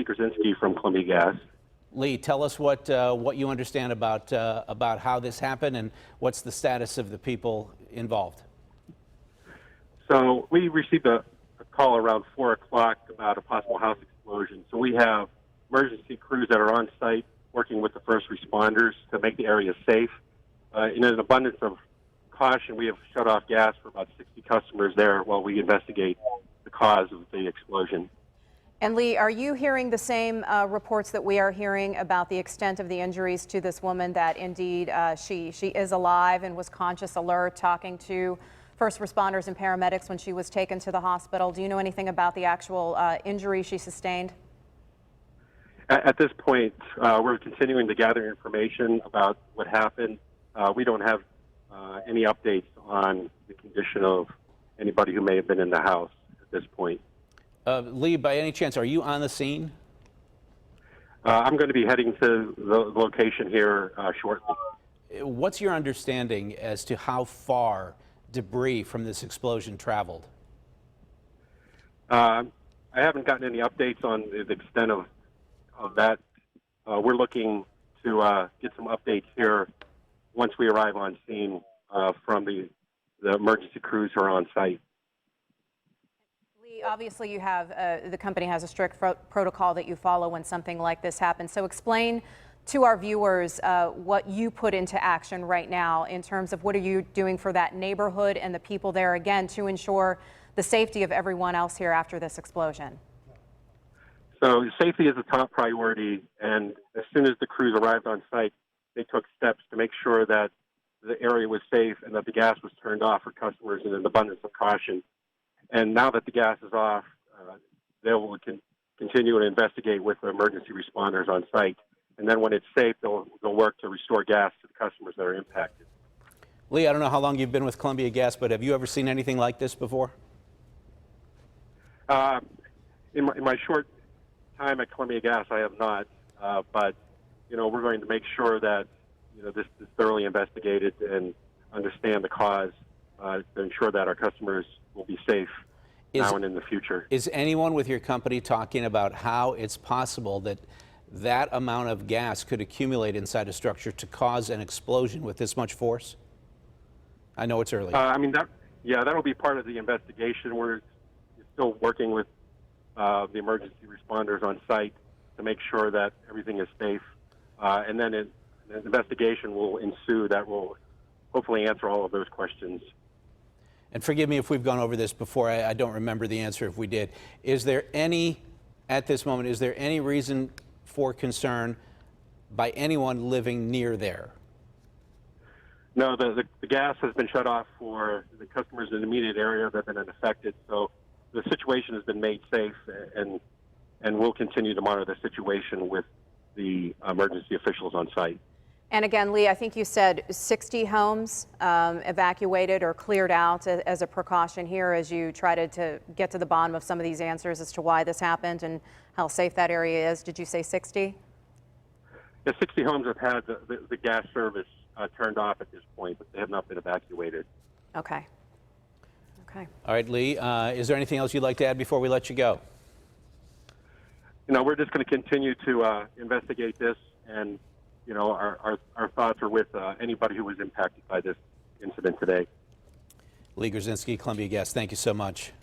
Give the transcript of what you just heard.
Gierczynski from Columbia Gas. Lee, tell us what you understand about how this happened and what's the status of the people involved. So we received a call around 4 o'clock about a possible house explosion. So we have emergency crews that are on site working with the first responders to make the area safe. In an abundance of caution, we have shut off gas for about 60 customers there while we investigate the cause of the explosion. And Lee, are you hearing the same reports that we are hearing about the extent of the injuries to this woman, that indeed she is alive and was conscious, alert, talking to first responders and paramedics when she was taken to the hospital? Do you know anything about the actual injury she sustained? At this point, we're continuing to gather information about what happened. We don't have any updates on the condition of anybody who may have been in the house at this point. Lee, by any chance, are you on the scene? I'm going to be heading to the location here shortly. What's your understanding as to how far debris from this explosion traveled? I haven't gotten any updates on the extent of that. We're looking to get some updates here once we arrive on scene from the emergency crews who are on site. Obviously, you have the company has a strict protocol that you follow when something like this happens. So explain to our viewers what you put into action right now in terms of what are you doing for that neighborhood and the people there, again, to ensure the safety of everyone else here after this explosion. So safety is a top priority, and as soon as the crews arrived on site, they took steps to make sure that the area was safe and that the gas was turned off for customers in an abundance of caution. And now that the gas is off, they will continue to investigate with the emergency responders on site. And then when it's safe, they'll work to restore gas to the customers that are impacted. Lee, I don't know how long you've been with Columbia Gas, but have you ever seen anything like this before? In my short time at Columbia Gas, I have not. But, we're going to make sure that, this is thoroughly investigated and understand the cause to ensure that our customers will be safe now and in the future. Is anyone with your company talking about how it's possible that that amount of gas could accumulate inside a structure to cause an explosion with this much force? I know it's early. That'll be part of the investigation. We're still working with the emergency responders on site to make sure that everything is safe. And then an investigation will ensue that will hopefully answer all of those questions. And forgive me if we've gone over this before. I don't remember the answer if we did. At this moment, is there any reason for concern by anyone living near there? No, the gas has been shut off for the customers in the immediate area that have been affected. So the situation has been made safe, and we'll continue to monitor the situation with the emergency officials on site. And again, Lee, I think you said 60 homes evacuated or cleared out as a precaution here as you try to get to the bottom of some of these answers as to why this happened and how safe that area is. Did you say 60? Yeah, 60 homes have had the gas service turned off at this point, but they have not been evacuated. Okay. Okay. All right, Lee, is there anything else you'd like to add before we let you go? We're just going to continue to investigate this, and our thoughts are with anybody who was impacted by this incident today. Lee Gierczynski, Columbia Gas, thank you so much.